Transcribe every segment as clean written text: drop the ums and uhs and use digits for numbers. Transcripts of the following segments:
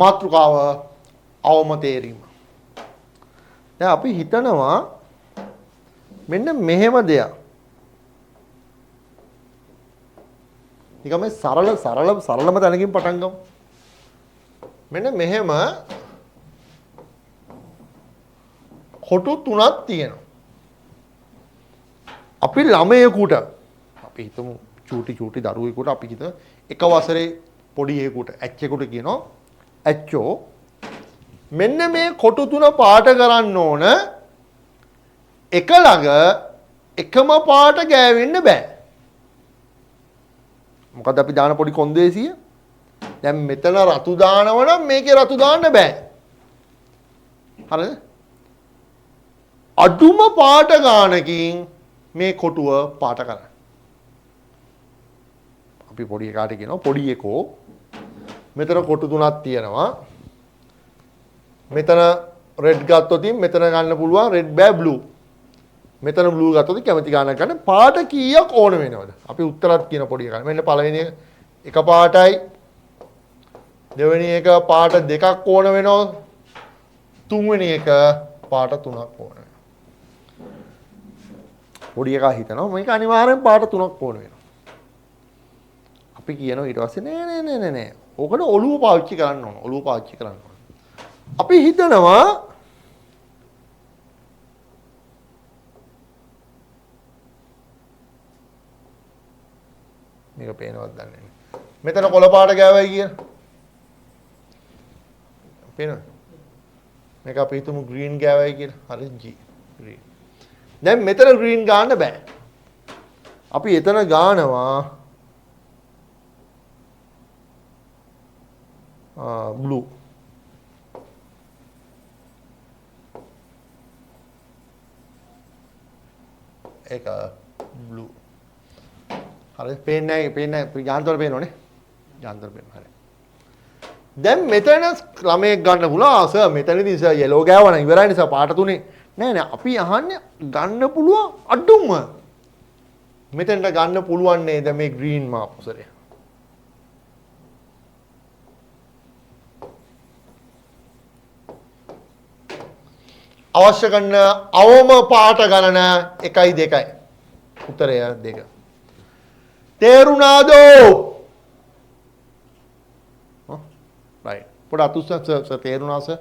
මාතෘකාව අවම තේරීම. දැන් අපි හිතනවා මෙන්න මෙහෙම දෙයක්. නිකම් මේ සරලම තැනකින් පටන් ගමු. මෙන්න මෙහෙම කොටු තුනක් තියෙනවා. අපි ළමයෙකුට අපි හිතමු චූටි දරුවෙකුට අපි හිත එක වසරේ පොඩි එකෙකුට ඇච්චෙකුට කියනවා ඇච්චෝ මෙන්න මේ කොටු තුන පාට කරන්න ඕන එක ළඟ එකම පාට ගෑවෙන්න බෑ. මොකද අපි දාන පොඩි කොන්දේසිය දැන් මෙතන රතු දානව නම් මේකේ රතු දාන්න බෑ. හරිද? අඩුම පාට ගානකින් මේ කොටුව පාට කරන්න. අපි පොඩි එකාට කියනවා පොඩි එකෝ මෙතන කොටු තුනක් තියෙනවා. මෙතන රෙඩ් ගත්තොත් මෙතන ගන්න පුළුවන් රෙඩ් බෑ බ්ලූ. මෙතන බ්ලූ ගත්තොත් කැමති ගානක් ගන්න. පාට කීයක් ඕන වෙනවද? අපි උත්තරත් කියන පොඩි එකා. මෙන්න පළවෙනි එක පාටයි. දෙවෙනි එක පාට දෙකක් ඕන වෙනවා. තුන්වෙනි එක පාට තුනක් ඕන වෙනවා. පොඩි එකා හිතනවා මේක අනිවාර්යෙන් පාට තුනක් ඕන වෙනවා. අපි කියනවා ඊට පස්සේ නෑ. ඕකට ඔළුව පාවිච්චි කරන්න ඕන. ඔළුව පාවිච්චි කරන්න ඕන. අපි හිතනවා මේක පේනවත් දන්නේ නැහැ. මෙතන කොළ පාට ගෑවයි කියන. පේනවද? මේක අපි හිතමු ග්‍රීන් ගෑවයි කියලා. හරි G ග්‍රීන්. දැන් මෙතන ග්‍රීන් ගන්න බෑ. අපි එතන ගානවා බ්ලූ. ඒක බ්ලූ. හරි පේන්නේ යාන්ත්‍රවල පේනවනේ. යාන්ත්‍රවල පේනවා. හරි. දැන් මෙතන ළමයෙක් ගන්න පුළුවන් සර් මෙතනදී සර් yellow ගෑවනම් ඉවරයි නේ සර් පාට තුනේ. නෑ අපි අහන්නේ ගන්න පුළුවන් අඩුම. මෙතෙන්ට ගන්න පුළුවන් නේද මේ green මාපුසරය. අවශ්‍ය කරන අවම පාට ගණන 1යි 2යි. උත්තරය 2. තේරුණාද? right. පොඩ අතුස්සන් සර් තේරුණා සර්?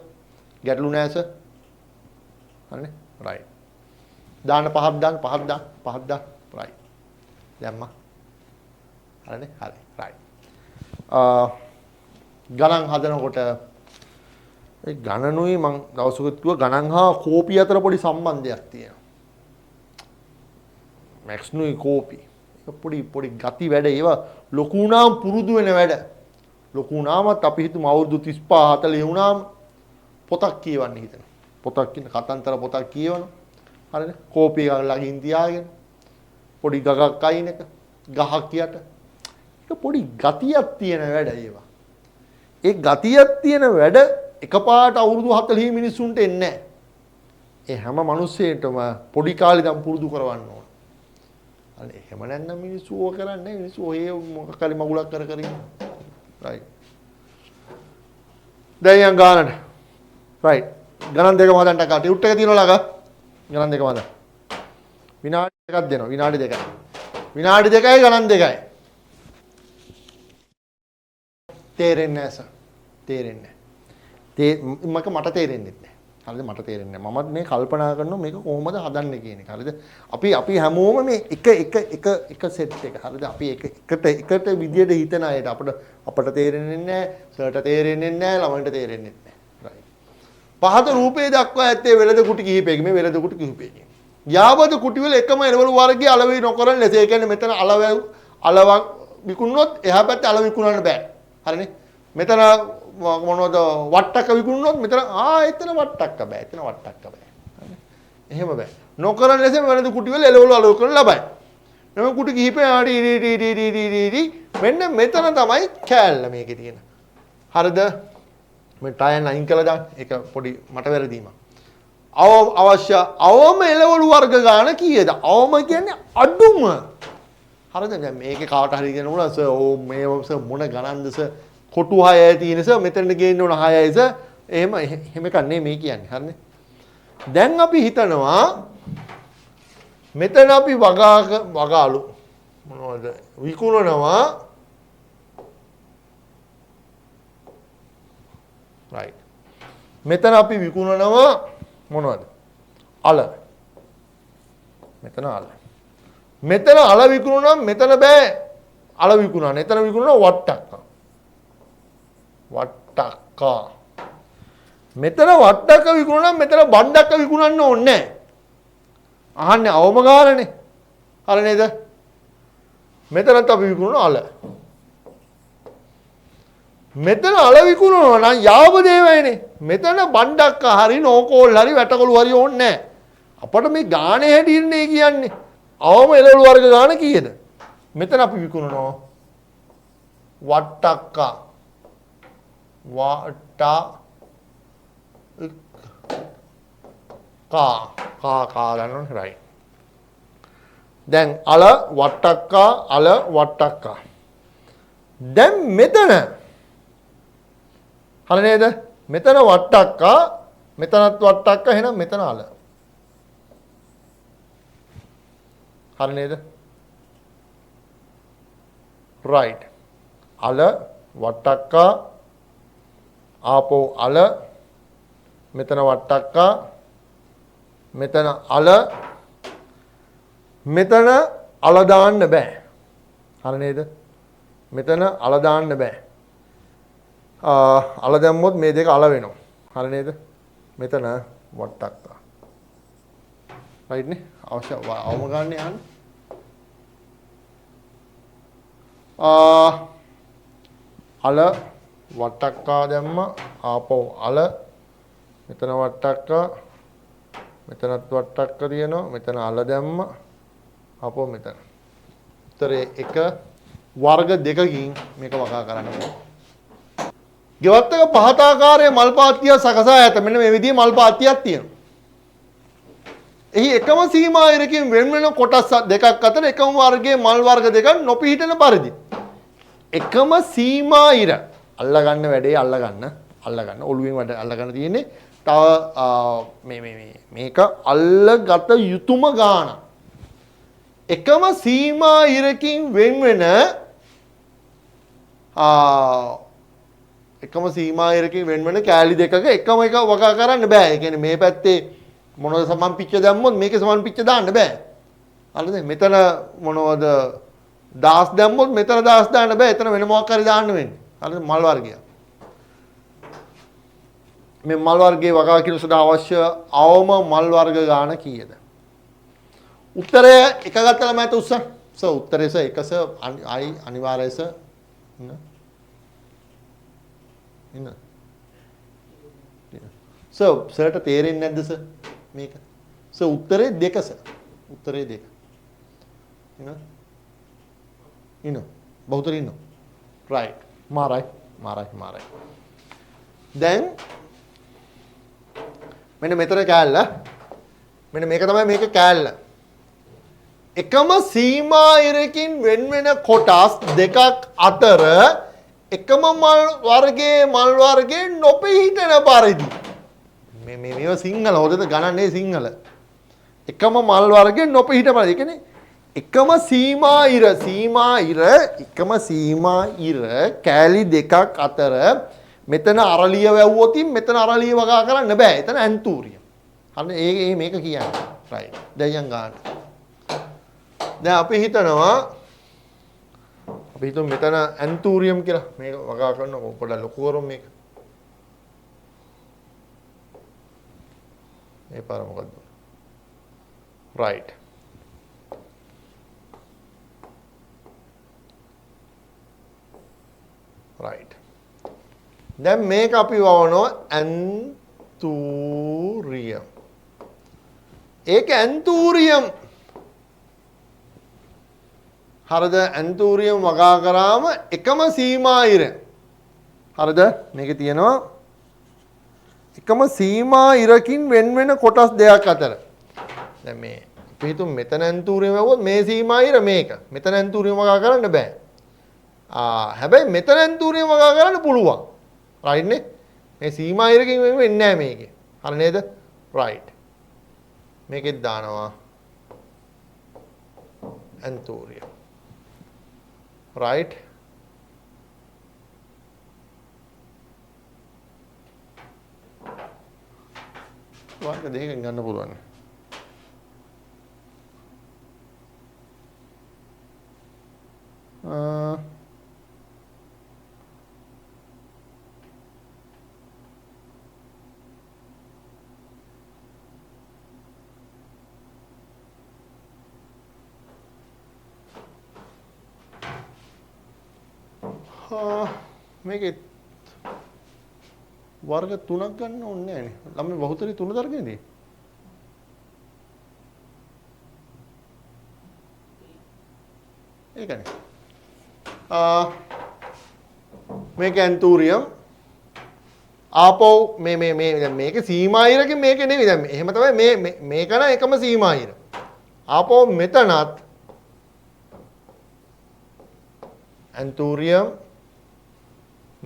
ගැටලු නෑ සර්? හරිනේ? right. දාන්න පහක් දාන්න right. දැම්මා. හරිනේ? හරි. right. ගණන් හදනකොට ඒ ගණනුයි මම දවසකට කිව්වා ගණන් හා කෝපි අතර පොඩි සම්බන්ධයක් තියෙනවා. මැක්ස් නුයි කෝපි. ඒක පොඩි ගති වැඩ ඒවා ලොකු වුණාම පුරුදු වෙන වැඩ. ලොකු වුණාමත් අපි හිතමු අවුරුදු 35 40 වුණාම පොතක් කියවන්න හිතනවා. පොතක් කියන කතන්තර පොතක් කියවනවා. හරිද? කෝපි එක ළඟින් තියාගෙන පොඩි ගගක් අයින් එක ගහක් යට. ඒක පොඩි ගතියක් තියෙන වැඩ ඒවා. ඒ ගතියක් තියෙන වැඩ එකපාරට අවුරුදු 40 මිනිස්සුන්ට එන්නේ නැහැ. ඒ හැම මිනිස්සෙටම පොඩි කාලේ ඉඳන් පුරුදු කරවන්න ඕන. අනේ එහෙම නැත්නම් මිනිස්සු ඕක කරන්නේ නැහැ. මිනිස්සු ඔය මොකක් හරි මගුලක් කර ඉන්නවා. right. දැන් යන් ගානට. right. ගණන් දෙකම හදන්න කාට උට් එක තියනවා ළඟ. ගණන් දෙකම හදන්න. විනාඩි දෙකක් දෙනවා. විනාඩි 2යි. විනාඩි 2යි ගණන් 2යි. තේරෙන්නේ නැහැ සර්. තේරෙන්නේ නැහැ. මට තේරෙන්නේ නැහැ. හරිද? මට තේරෙන්නේ නැහැ. මමත් මේ කල්පනා කරනවා මේක කොහොමද හදන්නේ කියන එක. හරිද? අපි හැමෝම මේ එක සෙට් එක. හරිද? අපි එකට විදියට හිතන අයට අපට තේරෙන්නේ නැහැ. සර්ට තේරෙන්නේ නැහැ. ළමයින්ට තේරෙන්නේ නැහැ. right. පහත රූපේ දක්වා ඇත්තේ වෙලද කුටි කිහිපයකින්. මේ වෙලද කුටි කිහිපයකින්. යාවද කුටි වල එකම එළවලු වර්ගයේ අලෙවි නොකරන ලෙස. ඒ කියන්නේ මෙතන අලවක් විකුණුනොත් එහා පැත්තේ අල විකුණන්න බෑ. හරිනේ? මෙතන මොනවද වට්ටක්ක විකුණුනොත් මෙතන එතන වට්ටක්ක බෑ. එතන වට්ටක්ක බෑ. හරිනේ? එහෙම බෑ. නොකරන ලෙස වෙනද කුටි වල එළවලු අලව කරන ලබයි. එනම් කුටි කිහිපය මෙන්න මෙතන තමයි කෑල්ල මේකේ තියෙන. හරිද? මේ ටයර් අයින් කළා දාන්න. ඒක පොඩි මට වැරදීමක්. අවශ්‍ය අවම එළවලු වර්ග ගන්න කීයද? අවම කියන්නේ අඩුම. හරිද? දැන් මේකේ කාට හරි කියනවා සර් ඕ මේ මොන ගණන්ද සර් කොටු 6යි තියෙන නිසා මෙතනට ගේන්න ඕන 6යි නිසා එහෙම කන්නේ මේ කියන්නේ. හරිනේ. දැන් අපි හිතනවා මෙතන අපි වගාලු මොනවද විකුණනවා right. මෙතන අපි විකුණනවා මොනවද? අල. මෙතන අල. මෙතන අල විකුණනවා මෙතන බෑ අල විකුණන්න. එතන විකුණනවා වට්ටක්කා. වට්ටක්කා. මෙතන වට්ටක්ක විකුණනවා මෙතන බණ්ඩක්ක විකුණන්න ඕනේ නැහැ. අහන්නේ අවම ගානනේ. හරි නේද? මෙතනත් අපි විකුණන අල. මෙතන අල විකුණනවා නම් යාව දේවයිනේ. මෙතන බණ්ඩක්ක හරි නෝකෝල් හරි වැටකොළු හරි ඕනේ නැහැ. අපිට මේ ගානේ හැටින්නේ කියන්නේ. අවම එළවලු වර්ග ගාන කීයද? මෙතන අපි විකුණනවා වට්ටක්ක. කා ගන්න right. දැන් අල වට්ටක්කා. දැන් මෙතන හරි නේද? මෙතන වට්ටක්කා මෙතනත් වට්ටක්කා එහෙනම් මෙතන අල. හරි නේද? right. අල වට්ටක්කා ආපෝ අල මෙතන වට්ටක්කා මෙතන අල මෙතන අල දාන්න බෑ. හරි නේද? මෙතන අල දාන්න බෑ. අල දැම්මොත් මේ දෙක අල වෙනවා. හරි නේද? මෙතන වට්ටක්කා. right නේ? අවශ්‍ය අවම ගන්න යන්න. අල වට්ටක්කා දැම්ම ආපෝ අල මෙතන වට්ටක්කා මෙතනත් වට්ටක්ක තියෙනවා මෙතන අල දැම්ම ආපෝ මෙතන. උත්තරේ එක වර්ග දෙකකින් මේක වගා කරන්න ඕනේ. ගෙවත් එක පහත ආකාරයේ මල් පාත්තිය සකසා ඇත. මෙන්න මේ විදිහේ මල් පාත්තියක් තියෙනවා. එහි එකම සීමා ඉරකින් වෙන වෙන කොටස් දෙකක් අතර එකම වර්ගයේ මල් වර්ග දෙකක් නොපිහිටන පරිදි එකම සීමා ඉර අල්ලගන්න වැඩේ අල්ලගන්න ඔළුවෙන් වැඩ අල්ලගන්න තියෙන්නේ. තව මේක අල්ලගත යුතුම ගාන. එකම සීමා ඉරකින් වෙන වෙන එකම සීමා ඉරකින් වෙන වෙන කෑලි දෙකක එකම එක වගා කරන්න බෑ. ඒ කියන්නේ මේ පැත්තේ මොනවද සමන් පිච්ච දැම්මොත් මේකේ සමන් පිච්ච දාන්න බෑ. හරිද? මෙතන මොනවද 10 දැම්මොත් මෙතන 10 දාන්න බෑ. එතන වෙන මොකක් හරි දාන්න වෙන්නේ. හරිද? මල් වර්ගය. මේ මල් වර්ගයේ වගා කිරීම සඳහා අවශ්‍ය අවම මල් වර්ග ගාන කීයද? උත්තරය එක ගත්තා ළමයිට උස්සන්න. උත්තරේ එකස අනිවාර්යස ඉන්න. සර්ට තේරෙන්නේ නැද්ද සර් මේක? උත්තරේ දෙක සර්. උත්තරේ දෙක. ඉන්න. බහුතර ඉන්න. right. මාරයි. දැන් මෙන්න මෙතන කෑල්ල. මෙන්න මේක තමයි මේක කෑල්ල. එකම සීමා ඉරකින් වෙන වෙන කොටස් දෙකක් අතර එකම මල් වර්ගයේ නොපිහිටන පරිදි මේවා සිංහල හොදද ගණන්නේ සිංහල. එකම මල් වර්ගයේ නොපිහිටන පරිදි. ඒ කියන්නේ එකම සීමා ඉර කෑලි දෙකක් අතර මෙතන අරලිය වැව්වොත් මෙතන අරලිය වගා කරන්න බෑ. එතන ඇන්තූරියම්. හරි මේක කියන්නේ. right. දැන් ගන්න. දැන් අපි හිතනවා මෙතන ඇන්තූරියම් කියලා මේක වගා කරනවා. පොඩ්ඩක් ලොකු කරමු මේක. මේ පාර මොකද්ද? right. right. දැන් මේක අපි වවනවා ඇන්තූරියම්. ඒක ඇන්තූරියම්. හරිද? ඇන්තූරියම් වගා කරාම එකම සීමා ඉර. හරිද? මේක තියෙනවා එකම සීමා ඉරකින් වෙන වෙන කොටස් දෙකක් අතර. දැන් මේ අපි හිතමු මෙතන ඇන්තූරියම් වැවුවොත් මේ සීමා ඉර මේක. මෙතන ඇන්තූරියම් වගා කරන්න බෑ. හැබැයි මෙතන ඇන්තූරියම් වගා කරන්න පුළුවන්. රයිට් නේ? මේ සීමා ඉරකින් වෙන්නේ නැහැ මේකේ. හරි නේද? රයිට්. මේකෙත් දානවා ඇන්තූරියම්. රයිට්. වර්ග දෙකකින් ගන්න පුළුවන්. මේකේ වර්ග 3ක් ගන්න ඕනේ නැහැ නේ. ළමයි බහුතරي 3 දර්ගනේදී. ඒකනේ. මේක ඇන්තූරියම් ආපෝ මේ මේක සීමා ඉරකින් මේක නෙවෙයි. දැන් එහෙම තමයි මේක න එකම සීමා ඉර. ආපෝ මෙතනත් ඇන්තූරියම්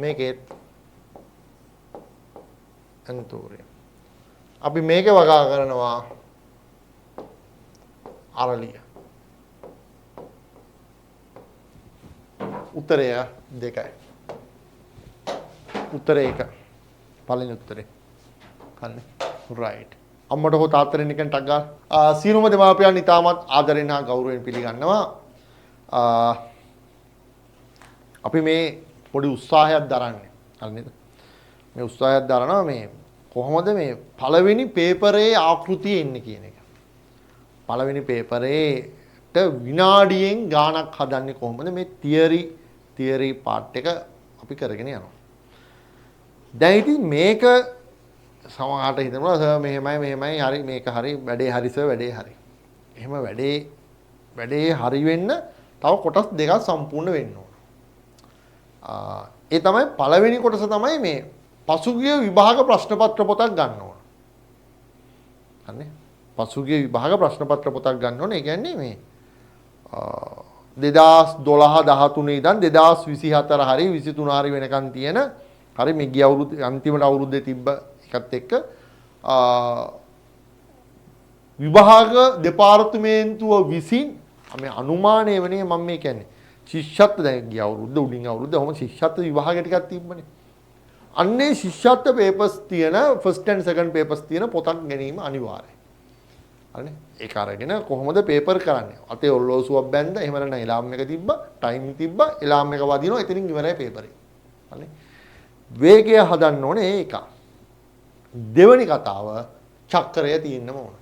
මේකෙත් ඇන්තූරියම්. අපි මේක වගා කරනවා අරලිය. උත්තරය 2යි. උත්තරය 1. පළවෙනි උත්තරේ. හරිනේ. රයිට්. අම්මට හෝ තාත්තට නිකන් ටක් ගාලා සියලුම දෙමාපියන් ඉතාමත් ආදරෙන් හා ගෞරවයෙන් පිළිගන්නවා. අපි මේ පොඩි උත්සාහයක් දරන්නේ. හරි නේද? මේ උත්සාහයක් දරනවා මේ කොහොමද මේ පළවෙනි පේපරේ ආකෘතිය එන්නේ කියන එක. පළවෙනි පේපරේට විනාඩියෙන් ගාණක් හදන්නේ කොහොමද මේ තියරි පාර්ට් එක අපි කරගෙන යනවා. දැන් ඉතින් මේක සමහරට හිතනවා සර් මෙහෙමයි හරි මේක හරි වැඩේ හරි සර් වැඩේ හරි. එහෙම වැඩේ හරි වෙන්න තව කොටස් දෙකක් සම්පූර්ණ වෙන්න ඕන. ඒ තමයි පළවෙනි කොටස තමයි මේ පසුගිය විභාග ප්‍රශ්න පත්‍ර පොතක් ගන්න ඕන. හරිනේ? පසුගිය විභාග ප්‍රශ්න පත්‍ර පොතක් ගන්න ඕන. ඒ කියන්නේ මේ 2012 13 ඉඳන් 2024 හරි 23 හරි වෙනකන් තියෙන හරි මේ ගිය අවුරුදු අන්තිමට අවුරුද්දේ තිබ්බ එකත් එක්ක විභාග දෙපාර්තමේන්තුව විසින් මේ අනුමානය වෙන්නේ මම මේ කියන්නේ ශිෂ්‍යත්ව දැන් ගිය අවුරුද්ද උඩින් අවුරුද්ද ඔහොම ශිෂ්‍යත්ව විභාග ටිකක් තිබ්බනේ. අන්නේ ශිෂ්‍යත්ව පේපර්ස් තියෙන ෆස්ට් ඇන්ඩ් සෙකන්ඩ් පේපර්ස් තියෙන පොතක් ගැනීම අනිවාර්යයි. හරිනේ? ඒක අරගෙන කොහොමද පේපර් කරන්නේ? අතේ ඔල්ලෝසුවක් බැන්ද එහෙම නැත්නම් එලාම් එක තිබ්බා, ටයිම් තිබ්බා, එලාම් එක වදිනවා එතනින් ඉවරයි පේපරේ. හරිනේ? වේගය හදන්න ඕනේ ඒක. දෙවෙනි කතාව චක්‍රය තියෙන්නම ඕන.